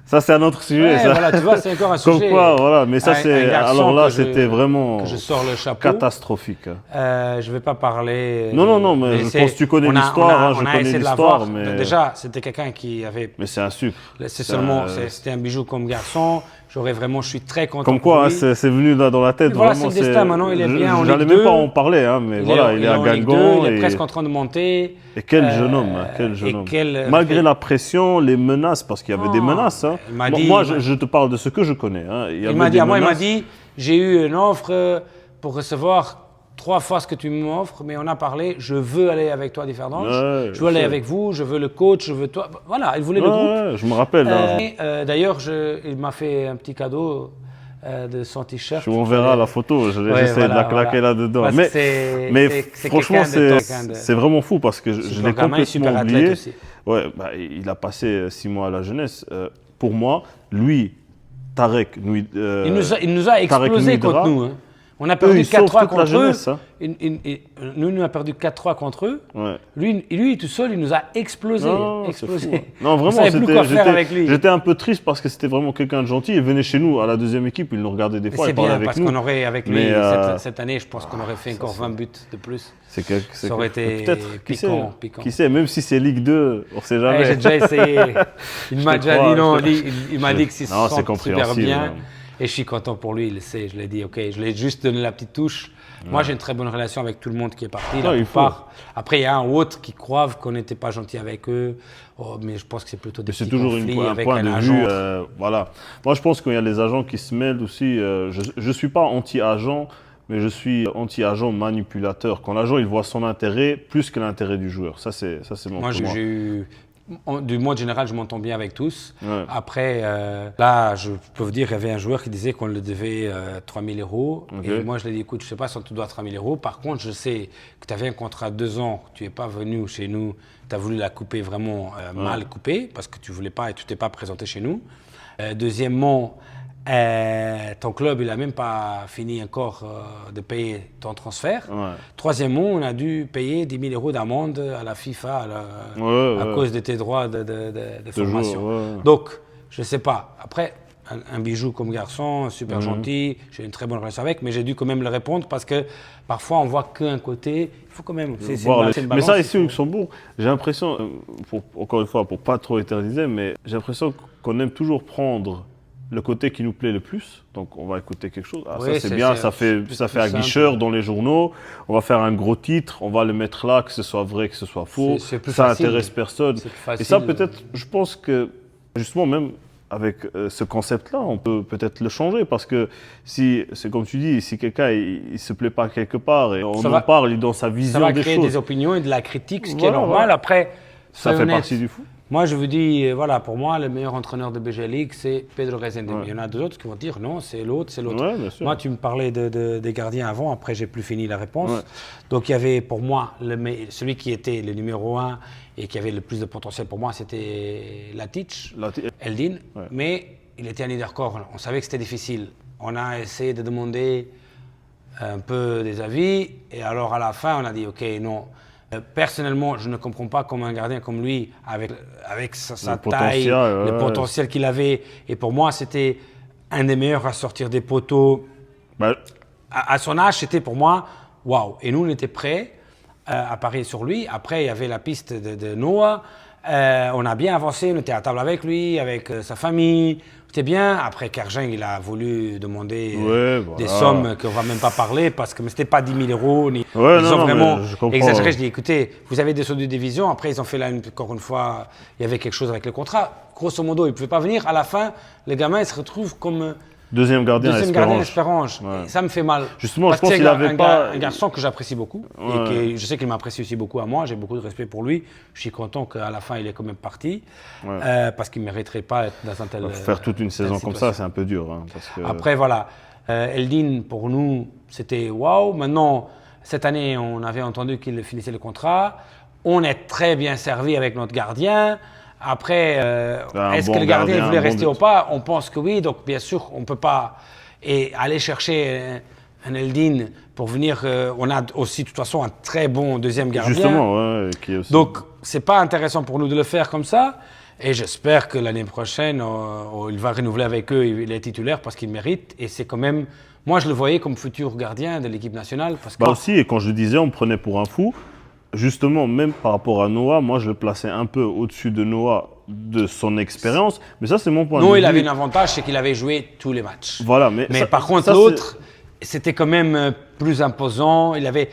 Ça, c'est un autre sujet. Ouais, ça. Voilà, tu vois, c'est encore un sujet. Comme quoi, voilà. Mais ça, c'est. Alors là, c'était vraiment. Que je sors le chapeau. Catastrophique. Je ne vais pas parler. Non, mais je pense que tu connais l'histoire. Je connais l'histoire. Mais... Déjà, c'était quelqu'un qui avait. Mais c'est un sucre. C'était un bijou comme garçon. Je suis très content. Comme quoi, c'est venu là dans la tête. Voilà, c'est le destin. Maintenant, il est bien en Ligue 2. J'allais même pas en parler, hein, mais voilà, il est à Guingamp. Il est presque en train de monter. Et quel jeune homme, quel jeune homme. Malgré la pression, les menaces, parce qu'il y avait des menaces. Hein. Moi, je te parle de ce que je connais. Hein. Il m'a dit, j'ai eu une offre pour recevoir 3 fois ce que tu m'offres, mais on a parlé, je veux aller avec toi à Differdange, je veux aller avec vous, je veux le coach, je veux toi. Voilà, il voulait le groupe. Ouais, je me rappelle. D'ailleurs, il m'a fait un petit cadeau de son t-shirt. On verra la photo, j'essaie de la claquer là-dedans. Mais franchement, c'est vraiment fou parce que je l'ai complètement oublié. Ouais, il a passé 6 mois à la jeunesse. Pour moi, lui, Tarek, il nous a explosé contre nous. Hein. On a perdu 4-3 contre eux. Nous, on a perdu 4-3 contre eux. Ouais. Lui, tout seul, il nous a explosé. Non, vraiment, j'étais un peu triste parce que c'était vraiment quelqu'un de gentil. Il venait chez nous à la deuxième équipe, il nous regardait des fois, il parlait avec nous. C'est bien parce qu'on aurait, avec lui, cette année, je pense qu'on aurait fait encore 20 buts de plus. Ça aurait été piquant. Qui sait, même si c'est Ligue 2, on ne sait jamais. J'ai déjà essayé. Il m'a déjà dit non, il m'a dit que c'est super bien. Et je suis content pour lui, il le sait. Je l'ai dit, ok, je l'ai juste donné la petite touche. Ouais. Moi, j'ai une très bonne relation avec tout le monde qui est parti. Après, il y a un autre qui croit qu'on n'était pas gentil avec eux. Mais je pense que c'est plutôt des petits conflits avec un agent. C'est toujours un point de vue. Voilà. Moi, je pense qu'il y a les agents qui se mêlent aussi. Je ne suis pas anti-agent, mais je suis anti-agent manipulateur. Quand l'agent, il voit son intérêt plus que l'intérêt du joueur. Ça, c'est mon point. Du mode général, je m'entends bien avec tous. Ouais. Après, là, je peux vous dire, il y avait un joueur qui disait qu'on le devait 3 000 €. Okay. Et moi, je lui ai dit, écoute, je ne sais pas si on te doit 3 000 €. Par contre, je sais que tu avais un contrat de 2 ans, que tu n'es pas venu chez nous. Tu as voulu la couper vraiment mal coupée parce que tu ne voulais pas et tu t'es pas présenté chez nous. Deuxièmement, ton club, il n'a même pas fini encore de payer ton transfert. Ouais. Troisièmement, on a dû payer 10 000 € d'amende à la FIFA à cause de tes droits de formation. Donc, je ne sais pas. Après, un bijou comme garçon, super gentil, j'ai une très bonne relation avec, mais j'ai dû quand même le répondre parce que parfois, on ne voit qu'un côté. Il faut quand même... Mais ça, ici au Luxembourg, j'ai l'impression, encore une fois, pour ne pas trop éterniser, mais j'ai l'impression qu'on aime toujours prendre le côté qui nous plaît le plus, donc on va écouter quelque chose. Ça c'est bien, ça fait aguicheur dans les journaux. On va faire un gros titre, on va le mettre là, que ce soit vrai, que ce soit faux. Ça intéresse personne. Et ça peut-être, je pense que justement même avec ce concept-là, on peut peut-être le changer parce que si c'est comme tu dis, si quelqu'un il se plaît pas quelque part et on en parle dans sa vision des choses, ça va créer des opinions et de la critique, ce qui est normal. Après, ça fait partie du foot. Moi, je vous dis, voilà, pour moi, le meilleur entraîneur de BG League, c'est Pedro Rezende. Il y en a d'autres qui vont dire non, c'est l'autre, c'est l'autre. Moi, tu me parlais des gardiens avant, après, j'ai plus fini la réponse. Donc, il y avait pour moi, celui qui était le numéro 1 et qui avait le plus de potentiel pour moi, c'était Latic, Eldin. Mais il était un leader corps. On savait que c'était difficile. On a essayé de demander un peu des avis. Et alors, à la fin, on a dit, OK, non. Personnellement, je ne comprends pas comment un gardien comme lui, avec sa taille, le potentiel qu'il avait. Et pour moi, c'était un des meilleurs à sortir des poteaux. À son âge, c'était pour moi, waouh. Et nous, on était prêts à parier sur lui. Après, il y avait la piste de Noah. On a bien avancé, on était à table avec lui, avec sa famille. C'était bien. Après, Kergen, il a voulu demander des sommes qu'on ne va même pas parler parce que ce n'était pas 10 000 €. Ils ont vraiment exagéré. Je dis, écoutez, vous avez des sauts de division. Après, ils ont fait là, encore une fois, il y avait quelque chose avec le contrat. Grosso modo, il ne pouvait pas venir. À la fin, le gamin, il se retrouve comme deuxième gardien à Espérange. Ça me fait mal. Justement, parce je pense qu'il n'avait pas... un garçon que j'apprécie beaucoup. Et je sais qu'il m'apprécie aussi beaucoup à moi. J'ai beaucoup de respect pour lui. Je suis content qu'à la fin, il est quand même parti. Parce qu'il ne mériterait pas être dans un tel... Faire toute une saison comme ça, c'est un peu dur. Hein, parce que... Après, voilà. Eldin, pour nous, c'était waouh. Maintenant, cette année, on avait entendu qu'il finissait le contrat. On est très bien servi avec notre gardien. Après, est-ce que le gardien voulait rester ou pas? On pense que oui. Donc, bien sûr, on ne peut pas aller chercher un Eldin pour venir. On a aussi, de toute façon, un très bon deuxième gardien. Justement, ouais, qui est aussi... Donc, ce n'est pas intéressant pour nous de le faire comme ça. Et j'espère que l'année prochaine, il va renouveler avec eux. Il est titulaire parce qu'il mérite. Et c'est quand même... Moi, je le voyais comme futur gardien de l'équipe nationale. Parce que aussi, et quand je disais, on me prenait pour un fou. Justement, même par rapport à Noah, moi, je le plaçais un peu au-dessus de Noah, de son expérience. Mais ça, c'est mon point de vue. Noah, il avait un avantage, c'est qu'il avait joué tous les matchs. Voilà, mais par contre, l'autre, c'était quand même plus imposant. Il avait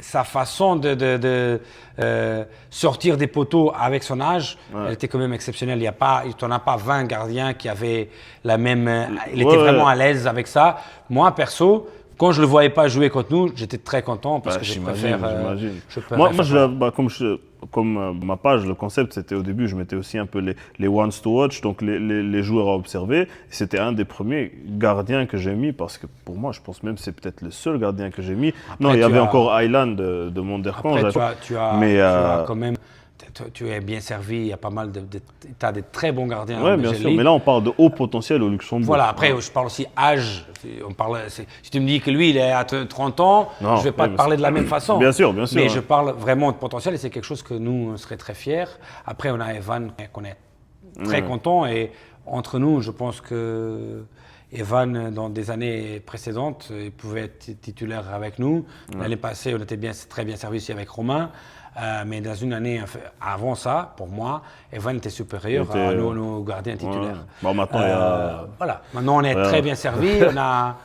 sa façon de sortir des poteaux avec son âge, elle était quand même exceptionnelle. Il n'y en a pas 20 gardiens qui avaient la même... il était vraiment à l'aise avec ça. Moi, perso, quand je ne le voyais pas jouer contre nous, j'étais très content parce que je préfère... Comme ma page, le concept, c'était au début, je mettais aussi un peu les ones to watch, donc les joueurs à observer. C'était un des premiers gardiens que j'ai mis parce que pour moi, je pense même que c'est peut-être le seul gardien que j'ai mis. Après, non, il y avait encore Aylan de Monderkamp. Après, tu as quand même... Tu es bien servi, il y a pas mal tu as des très bons gardiens. Oui, bien sûr, mais là on parle de haut potentiel au Luxembourg. Voilà, après je parle aussi âge. Si tu me dis que lui il est à 30 ans, je ne vais pas te parler de la même façon. Bien sûr, bien sûr. Mais je parle vraiment de potentiel et c'est quelque chose que nous on serait très fiers. Après on a Evan qu'on est très content et entre nous je pense que Evan, dans des années précédentes, il pouvait être titulaire avec nous. L'année passée, on était très bien servi ici avec Romain. Mais dans une année avant ça, pour moi, Evan était supérieur à nos gardiens titulaires. Bon, maintenant, voilà. Maintenant, on est très bien servi. On a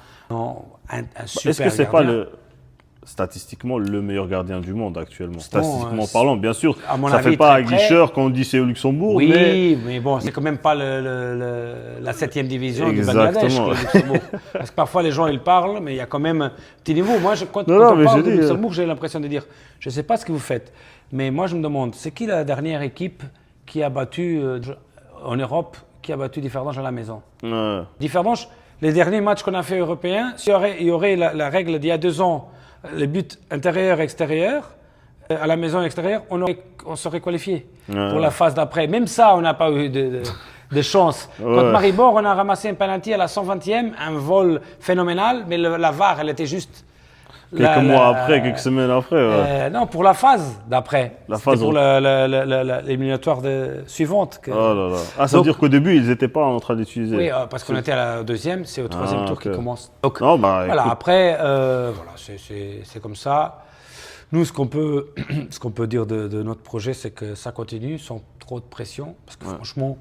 un super Est-ce que c'est gardien. pas statistiquement le meilleur gardien du monde actuellement, statistiquement parlant, bien sûr. Ça fait pas aguicheur quand on dit c'est au Luxembourg. Oui, mais bon, c'est quand même pas la 7e division du Bangladesh, le Luxembourg. Parce que parfois les gens ils parlent, mais il y a quand même un petit niveau. Moi, quand on parle du Luxembourg, j'ai l'impression de dire, je sais pas ce que vous faites, mais moi je me demande, c'est qui la dernière équipe qui a battu en Europe, qui a battu Differdange à la maison? Differdange, les derniers matchs qu'on a fait européens, il y aurait la règle d'il y a 2 ans. Les buts intérieur-extérieur, à la maison extérieure, on serait qualifié pour la phase d'après. Même ça, on n'a pas eu de chance. Contre Maribor, on a ramassé un penalty à la 120e, un vol phénoménal, mais la VAR, elle était juste... quelques semaines après. Non, pour la phase d'après. C'était pour l'éliminatoire suivante. Ça veut dire qu'au début, ils n'étaient pas en train d'utiliser. Oui, parce qu'on était à la 2e, c'est au 3e tour qui commence. Donc, voilà, après, c'est comme ça. Nous, ce qu'on peut dire de notre projet, c'est que ça continue sans trop de pression. Parce que franchement,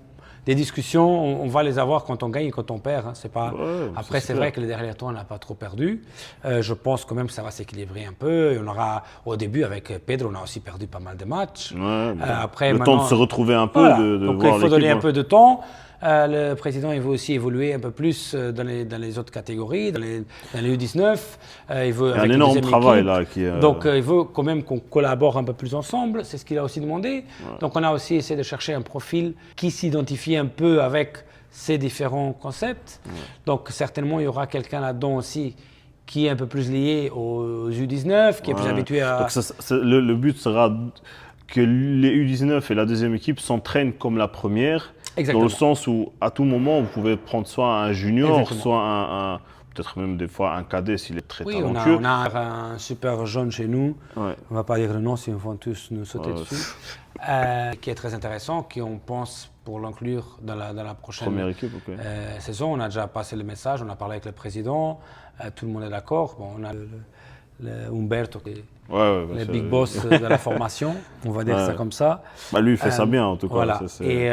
des discussions, on va les avoir quand on gagne et quand on perd. Hein. C'est pas... Après, c'est vrai que le dernier temps, on n'a pas trop perdu. Je pense quand même que ça va s'équilibrer un peu. Et on aura, au début, avec Pedro, on a aussi perdu pas mal de matchs. Après, le temps de se retrouver un peu, donc il faut donner un peu de temps. Le président il veut aussi évoluer un peu plus dans les autres catégories, dans les U19. Il veut un énorme travail là. Donc il veut quand même qu'on collabore un peu plus ensemble, c'est ce qu'il a aussi demandé. Donc on a aussi essayé de chercher un profil qui s'identifie un peu avec ces différents concepts. Donc certainement il y aura quelqu'un là-dedans aussi qui est un peu plus lié aux U19, qui est plus habitué à... Donc le but sera que les U19 et la deuxième équipe s'entraînent comme la première. Exactement. Dans le sens où, à tout moment, vous pouvez prendre soit un junior, soit peut-être même des fois un cadet s'il est très talentueux. On a un super jeune chez nous, on ne va pas dire le nom si on va tous nous sauter dessus, qui est très intéressant, qui on pense pour l'inclure dans la prochaine première équipe, saison. On a déjà passé le message, on a parlé avec le président, tout le monde est d'accord. Bon, on a le Umberto qui est le big boss de la formation, on va dire ça comme ça. Lui, il fait ça bien en tout cas. Voilà. Et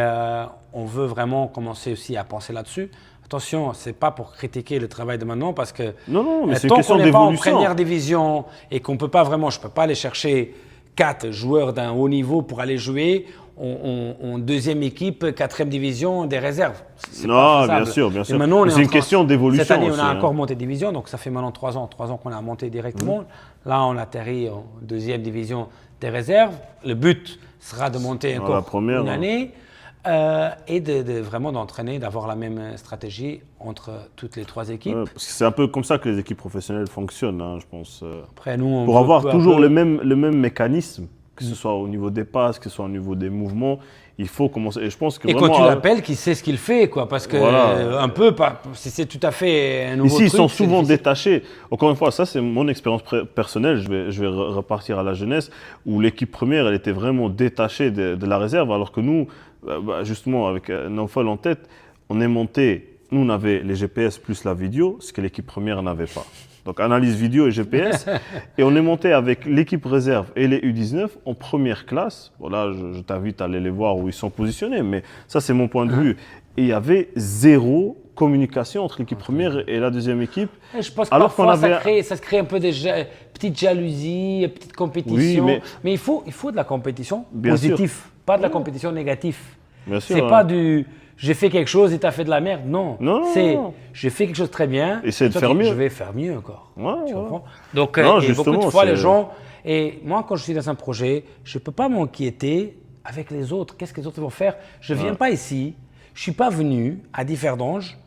on veut vraiment commencer aussi à penser là-dessus. Attention, ce n'est pas pour critiquer le travail de maintenant parce que mais c'est tant une question qu'on n'est pas en d'évolution. première division et qu'on peut pas vraiment, je ne peux pas aller chercher 4 joueurs d'un haut niveau pour aller jouer en deuxième équipe, 4e division, des réserves. Non, bien sûr. C'est une question d'évolution. Cette année, on a aussi, encore monté de division, donc ça fait maintenant 3 ans qu'on a monté directement. Là, on atterrit en 2e division des réserves. Le but sera de monter encore une année. Et vraiment d'entraîner, d'avoir la même stratégie entre toutes les 3 équipes. Ouais, parce que c'est un peu comme ça que les équipes professionnelles fonctionnent, hein, je pense. Après, nous, on Pour veut avoir peu à toujours peu- le même mécanisme, que ce soit au niveau des passes, que ce soit au niveau des mouvements, il faut commencer. Et je pense que Et vraiment, quand tu l'appelles, qu'il sait ce qu'il fait, quoi. Parce que, Voilà. un peu, si c'est tout à fait un nouveau ici, ils truc, sont c'est souvent difficile. détachés. Encore une fois, ça, c'est mon expérience personnelle. Je vais repartir à la jeunesse, où l'équipe première, elle était vraiment détachée de la réserve, alors que nous, justement, avec Naufal en tête, on est monté. Nous, on avait les GPS plus la vidéo, ce que l'équipe première n'avait pas. Donc, analyse vidéo et GPS. Et on est monté avec l'équipe réserve et les U19 en première classe. Voilà, je t'invite à aller les voir où ils sont positionnés, mais ça, c'est mon point de vue. Et il y avait zéro communication entre l'équipe première et la deuxième équipe. Et je pense que Alors qu'on parfois, avait- ça se crée un peu des petites jalousies, petites compétitions. Oui, mais- il faut de la compétition Bien positive, pas de la compétition négative. Bien sûr, C'est hein. pas du j'ai fait quelque chose et tu as fait de la merde. Non. Non, non, C'est non. j'ai fait quelque chose de très bien. Essaie de Toi, faire mieux. Je vais faire mieux encore. Ouais, Tu ouais. comprends? Donc, Non, et beaucoup de justement, fois, c'est- les gens. Et moi, quand je suis dans un projet, je ne peux pas m'inquiéter avec les autres. Qu'est-ce que les autres vont faire? Je ne viens pas ici. Je ne suis pas venu à Differdange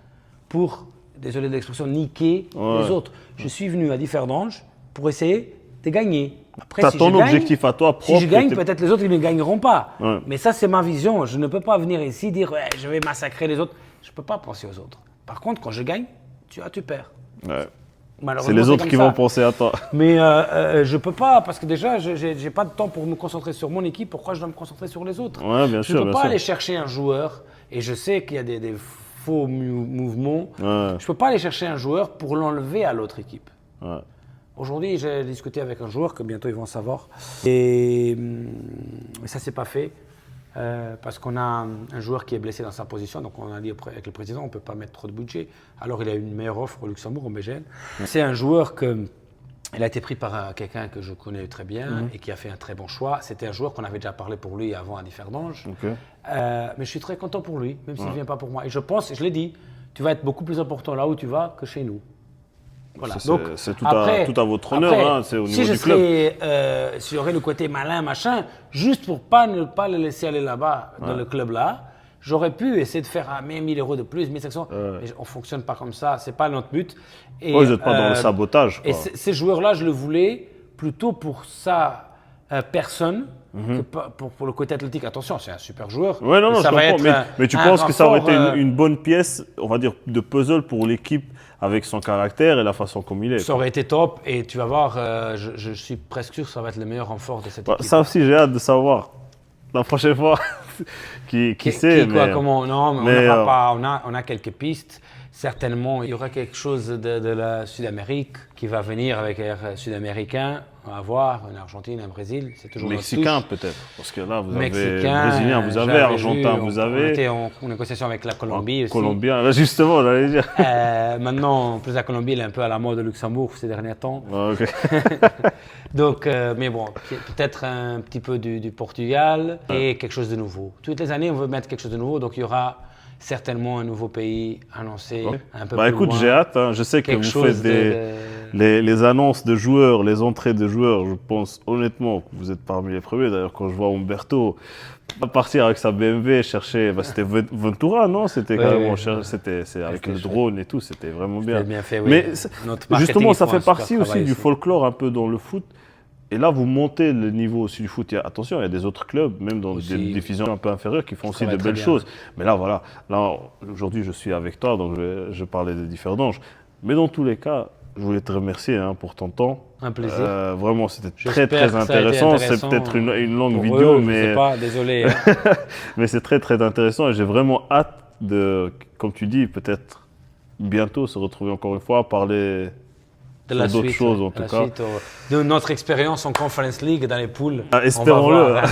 pour, désolé de l'expression, niquer les autres. Je suis venu à Differdange pour essayer de gagner. Après, T'as si ton je gagne, objectif à toi Si je propre, gagne, et t'es- peut-être les autres ils ne gagneront pas. Ouais. Mais ça, c'est ma vision. Je ne peux pas venir ici dire ouais, je vais massacrer les autres. Je ne peux pas penser aux autres. Par contre, quand je gagne, tu perds. Ouais. Malheureusement, C'est les autres comme qui ça. vont penser à toi. Mais je peux pas, parce que déjà, je n'ai pas de temps pour me concentrer sur mon équipe. Pourquoi je dois me concentrer sur les autres? Ouais, bien Je sûr, ne peux bien pas sûr. aller chercher un joueur, et je sais qu'il y a des faux mouvements. Ouais. Je ne peux pas aller chercher un joueur pour l'enlever à l'autre équipe. Ouais. Aujourd'hui, j'ai discuté avec un joueur que bientôt ils vont savoir. Et ça ne s'est pas fait parce qu'on a un joueur qui est blessé dans sa position. Donc on a dit avec le président, on ne peut pas mettre trop de budget. Alors il a eu une meilleure offre au Luxembourg, au BGN. C'est un joueur il a été pris par quelqu'un que je connais très bien et qui a fait un très bon choix. C'était un joueur qu'on avait déjà parlé pour lui avant à Differdange. Ok. Mais je suis très content pour lui, même s'il ne vient pas pour moi. Et je pense, je l'ai dit, tu vas être beaucoup plus important là où tu vas que chez nous. Voilà. Ça, Donc, c'est tout après- à votre honneur, après, hein, c'est au si niveau je du club. serais, si j'aurais le côté malin, machin, juste pour ne pas le laisser aller là-bas, dans le club-là, j'aurais pu essayer de faire 1000 euros de plus, 1500. Mais on ne fonctionne pas comme ça, c'est pas notre but. Et, Ouais, vous n'êtes pas dans le sabotage. Et Quoi. ces joueurs-là, je le voulais plutôt pour sa personne que pour le côté athlétique. Attention, c'est un super joueur. Ouais, non, mais non, ça je va comprends. être Mais tu un penses que ça aurait rapport, été une bonne pièce, on va dire, de puzzle pour l'équipe avec son caractère et la façon comme il est. Ça aurait été top et tu vas voir, je suis presque sûr que ça va être le meilleur renfort de cette Bah, équipe. ça aussi, j'ai hâte de savoir. La prochaine fois, qui sait. Quoi, mais- comment, non, mais mais, on a quelques pistes. Certainement, il y aura quelque chose de la Sud-Amérique qui va venir avec Air Sud-Américain. On va voir, une Argentine, un Brésil, c'est toujours notre Mexicain touche. peut-être. Parce que là, vous avez Mexicain, Brésilien, vous avez j'avais Argentin, vu, vous On avez était en négociation avec la Colombie aussi. Colombien. Là, justement, j'allais dire. Maintenant, en plus, la Colombie, elle est un peu à la mode de Luxembourg ces derniers temps. Ouais, ok. Donc, mais bon, peut-être un petit peu du Portugal et quelque chose de nouveau. Toutes les années, on veut mettre quelque chose de nouveau, donc il y aura certainement un nouveau pays annoncé un peu Bah plus écoute, loin. j'ai hâte. Hein. Je sais que Quelque vous chose faites les annonces de joueurs, les entrées de joueurs. Je pense honnêtement que vous êtes parmi les premiers. D'ailleurs, quand je vois Humberto partir avec sa BMW chercher, c'était Ventura, non? C'était Ouais, carrément, ouais. c'est avec C'était le chouette. drone et tout. C'était vraiment bien. C'était bien fait, oui. Mais Notre marketing, justement, ils ça font fait un super partie aussi travail du ici. folklore un peu dans le foot. Et là, vous montez le niveau aussi du foot. Attention, il y a des autres clubs, même dans Aussi. des divisions un peu inférieures, qui font aussi de travaillent très belles bien. choses. Mais là, voilà. Là, aujourd'hui, je suis avec toi, donc je parlais de Differdange. Mais dans tous les cas, je voulais te remercier pour ton temps. Un plaisir. Vraiment, c'était très, J'espère très que ça a été intéressant. C'est intéressant, peut-être une longue Pour vidéo, eux, je mais, sais pas, désolé. Hein. mais c'est très, très intéressant. Et j'ai vraiment hâte de, comme tu dis, peut-être bientôt se retrouver encore une fois, parler De la sur d'autres suite, choses, ouais. en tout La cas. suite, de notre expérience en Conference League dans les poules. Ah, On va espérons-le. voir, hein.